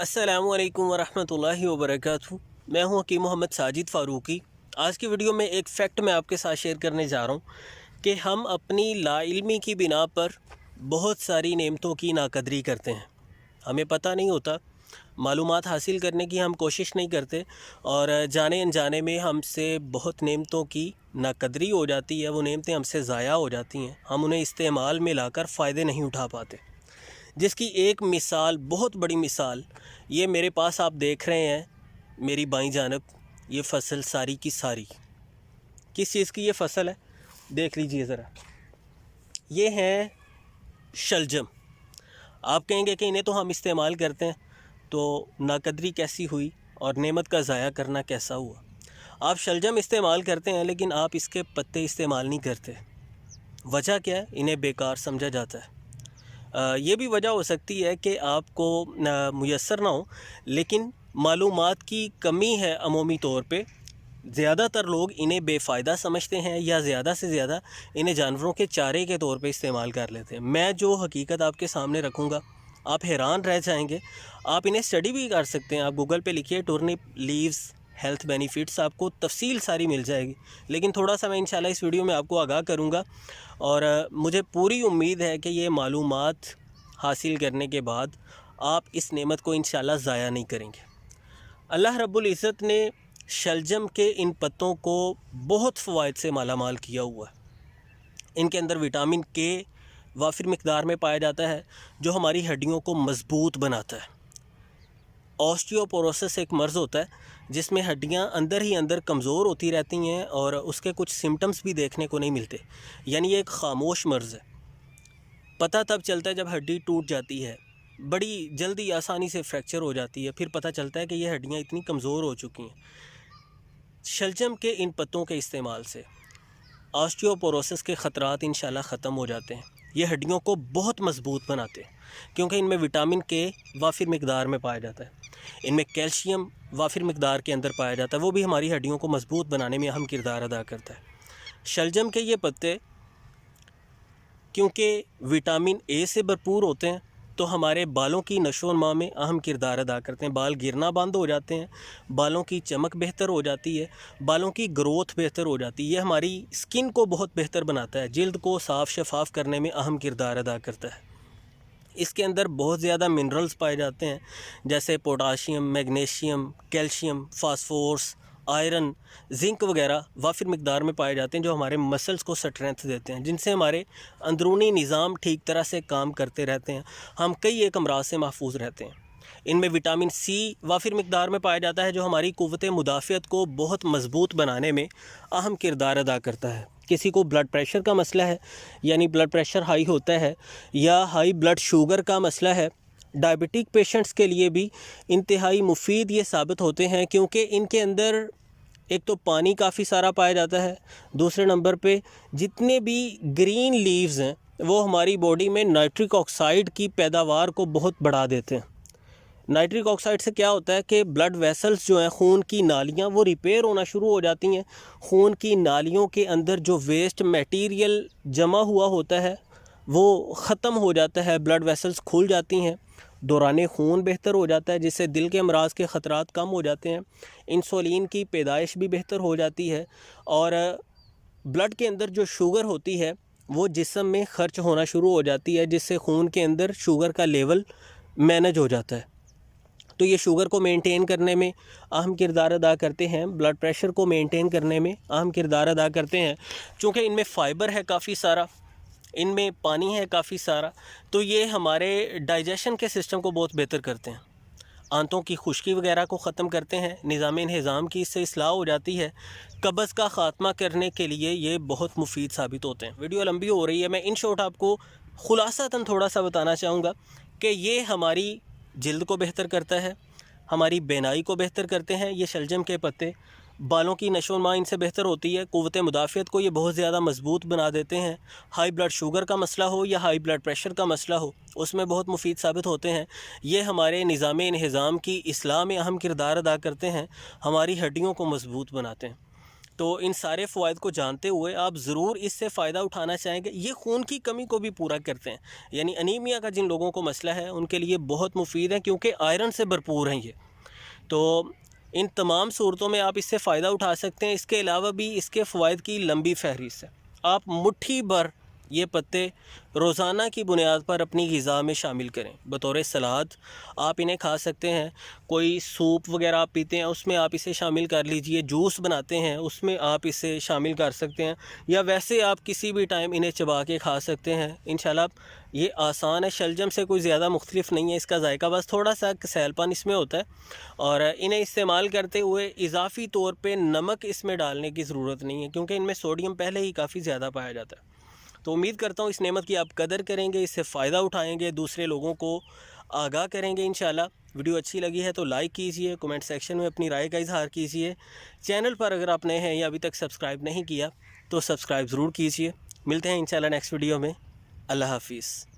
अस्सलामुअलैकुम वरहमतुल्लाहि वबरकातुहू। मैं हूं हकीम मोहम्मद साजिद फ़ारूकी। आज की वीडियो में एक फ़ैक्ट मैं आपके साथ शेयर करने जा रहा हूं कि हम अपनी लाइल्मी की बिना पर बहुत सारी नेमतों की नाकदरी करते हैं। हमें पता नहीं होता, मालूमात हासिल करने की हम कोशिश नहीं करते और जाने अनजाने में हमसे बहुत नेमतों की नाकदरी हो जाती है। वो नेमतें हमसे ज़ाया हो जाती हैं, हम उन्हें इस्तेमाल में लाकर फ़ायदे नहीं उठा पाते। जिसकी एक मिसाल, बहुत बड़ी मिसाल, ये मेरे पास आप देख रहे हैं मेरी बाईं जानब, ये फसल सारी की सारी किस चीज़ की ये फसल है, देख लीजिए ज़रा। ये है शलजम। आप कहेंगे कि इन्हें तो हम इस्तेमाल करते हैं, तो नाकदरी कैसी हुई और नेमत का ज़ाया करना कैसा हुआ। आप शलजम इस्तेमाल करते हैं लेकिन आप इसके पत्ते इस्तेमाल नहीं करते। वजह क्या है? इन्हें बेकार समझा जाता है। ये भी वजह हो सकती है कि आपको मुयस्सर ना हो, लेकिन मालूमात की कमी है। अमूमी तौर पे ज़्यादातर लोग इन्हें बेफ़ायदा समझते हैं या ज़्यादा से ज़्यादा इन्हें जानवरों के चारे के तौर पे इस्तेमाल कर लेते हैं। मैं जो हकीकत आपके सामने रखूँगा, आप हैरान रह जाएंगे। आप इन्हें स्टडी भी कर सकते हैं। आप गूगल पे लिखिए टुर्निप लीव्स हेल्थ बेनिफिट्स, आपको तफसील सारी मिल जाएगी। लेकिन थोड़ा सा मैं इंशाल्लाह इस वीडियो में आपको आगाह करूँगा और मुझे पूरी उम्मीद है कि ये मालूमात हासिल करने के बाद आप इस नेमत को इंशाल्लाह ज़ाया नहीं करेंगे। अल्लाह रब्बुल इज़्ज़त ने शलजम के इन पत्तों को बहुत फ़वाइद से मालामाल किया हुआ है। इनके अंदर विटामिन के वाफिर मिक़दार में पाया जाता है, जो हमारी हड्डियों को मज़बूत बनाता है। ऑस्टियोपोरोसिस एक मर्ज़ होता है जिसमें हड्डियां अंदर ही अंदर कमज़ोर होती रहती हैं और उसके कुछ सिम्टम्स भी देखने को नहीं मिलते। यानी ये एक ख़ामोश मर्ज़ है। पता तब चलता है जब हड्डी टूट जाती है, बड़ी जल्दी आसानी से फ्रैक्चर हो जाती है, फिर पता चलता है कि ये हड्डियां इतनी कमज़ोर हो चुकी हैं। शलजम के इन पत्तों के इस्तेमाल से ऑस्टियोपोरोसिस के ख़तरात इंशाल्लाह ख़त्म हो जाते हैं। ये हड्डियों को बहुत मज़बूत बनाते हैं क्योंकि इनमें विटामिन के वाफिर मिक़दार में पाया जाता है। इनमें कैल्शियम वाफिर मिक़दार के अंदर पाया जाता है, वो भी हमारी हड्डियों को मज़बूत बनाने में अहम किरदार अदा करता है। शलजम के ये पत्ते क्योंकि विटामिन ए से भरपूर होते हैं, तो हमारे बालों की नशो-नमा में अहम किरदार अदा करते हैं। बाल गिरना बंद हो जाते हैं, बालों की चमक बेहतर हो जाती है, बालों की ग्रोथ बेहतर हो जाती है। ये हमारी स्किन को बहुत बेहतर बनाता है, जिल्द को साफ़ शफाफ करने में अहम किरदार अदा करता है। इसके अंदर बहुत ज़्यादा मिनरल्स पाए जाते हैं, जैसे potassium, magnesium, calcium, phosphorus, iron, zinc वगैरह वाफिर मिक़दार में पाए जाते हैं, जो हमारे मसल्स को स्ट्रेंथ देते हैं, जिनसे हमारे अंदरूनी निज़ाम ठीक तरह से काम करते रहते हैं। हम कई एक अमराज से महफूज रहते हैं। इनमें विटामिन सी वाफिर मिक़दार में पाया जाता है, जो हमारी क़ुव्वत मुदाफ़ियत को बहुत मज़बूत बनाने में अहम किरदार अदा करता है। किसी को ब्लड प्रेशर का मसला है, यानी ब्लड प्रेशर हाई होता है, या हाई ब्लड शुगर का मसला है, डायबिटिक पेशेंट्स के लिए भी इंतहाई मुफीद ये साबित होते हैं, क्योंकि इनके अंदर एक तो पानी काफ़ी सारा पाया जाता है, दूसरे नंबर पे जितने भी ग्रीन लीव्स हैं वो हमारी बॉडी में नाइट्रिक ऑक्साइड की पैदावार को बहुत बढ़ा देते हैं। नाइट्रिक ऑक्साइड से क्या होता है कि ब्लड वेसल्स जो हैं, खून की नालियाँ, वो रिपेयर होना शुरू हो जाती हैं। खून की नालियों के अंदर जो वेस्ट मटेरियल जमा हुआ होता है वो ख़त्म हो जाता है, ब्लड वेसल्स खुल जाती हैं, दौरान खून बेहतर हो जाता है, जिससे दिल के अमराज के ख़तरात कम हो जाते हैं। इंसुलिन की पैदाइश भी बेहतर हो जाती है और ब्लड के अंदर जो शुगर होती है वो जिस्म में खर्च होना शुरू हो जाती है, जिससे खून के अंदर शुगर का लेवल मैनेज हो जाता है। तो ये शुगर को मेंटेन करने में अहम किरदार अदा करते हैं, ब्लड प्रेशर को मेंटेन करने में अहम किरदार अदा करते हैं। चूँकि इनमें फ़ाइबर है काफ़ी सारा, इनमें पानी है काफ़ी सारा, तो ये हमारे डाइजेशन के सिस्टम को बहुत बेहतर करते हैं। आंतों की खुश्की वगैरह को ख़त्म करते हैं, निज़ाम इंहिज़ाम की इससे इस्लाह हो जाती है। कब्ज़ का ख़ात्मा करने के लिए ये बहुत मुफीद साबित होते हैं। वीडियो लंबी हो रही है, मैं इन शॉर्ट आपको खुलासातन थोड़ा सा बताना चाहूँगा कि ये हमारी जिल्द को बेहतर करता है, हमारी बेनाई को बेहतर करते हैं। ये शलजम के पत्ते बालों की नशोनुमा इनसे बेहतर होती है, क़ुव्वत मुदाफ़ियत को ये बहुत ज़्यादा मज़बूत बना देते हैं। हाई ब्लड शुगर का मसला हो या हाई ब्लड प्रेशर का मसला हो, उसमें बहुत मुफीद साबित होते हैं। ये हमारे निज़ाम इंहिज़ाम की इस्लाह में अहम किरदार अदा करते हैं, हमारी हड्डियों को मज़बूत बनाते हैं। तो इन सारे फ़वाइद को जानते हुए आप ज़रूर इससे फ़ायदा उठाना चाहेंगे। ये खून की कमी को भी पूरा करते हैं, यानी अनीमिया का जिन लोगों को मसला है उनके लिए बहुत मुफीद है, क्योंकि आयरन से भरपूर हैं ये। तो इन तमाम सूरतों में आप इससे फ़ायदा उठा सकते हैं। इसके अलावा भी इसके फ़वाइद की लंबी फहरिस्त है। आप मुट्ठी भर ये पत्ते रोज़ाना की बुनियाद पर अपनी ग़िज़ा में शामिल करें बतौर सलाद। आप इन्हें खा सकते हैं, कोई सूप वगैरह आप पीते हैं उसमें आप इसे शामिल कर लीजिए, जूस बनाते हैं उसमें आप इसे शामिल कर सकते हैं, या वैसे आप किसी भी टाइम इन्हें चबा के खा सकते हैं। इंशाल्लाह ये आसान है, शलजम से कोई ज़्यादा मुख्तलिफ नहीं है इसका जायका, बस थोड़ा सा कसैलपन इसमें होता है। और इन्हें इस्तेमाल करते हुए इजाफ़ी तौर पर नमक इसमें डालने की ज़रूरत नहीं है, क्योंकि इनमें सोडियम पहले ही काफ़ी ज़्यादा पाया जाता है। तो उम्मीद करता हूँ इस नेमत की आप कदर करेंगे, इससे फ़ायदा उठाएंगे, दूसरे लोगों को आगाह करेंगे इंशाल्लाह। वीडियो अच्छी लगी है तो लाइक कीजिए, कमेंट सेक्शन में अपनी राय का इजहार कीजिए। चैनल पर अगर आप नए हैं या अभी तक सब्सक्राइब नहीं किया तो सब्सक्राइब ज़रूर कीजिए। मिलते हैं इंशाल्लाह नेक्स्ट वीडियो में। अल्लाह हाफिज़।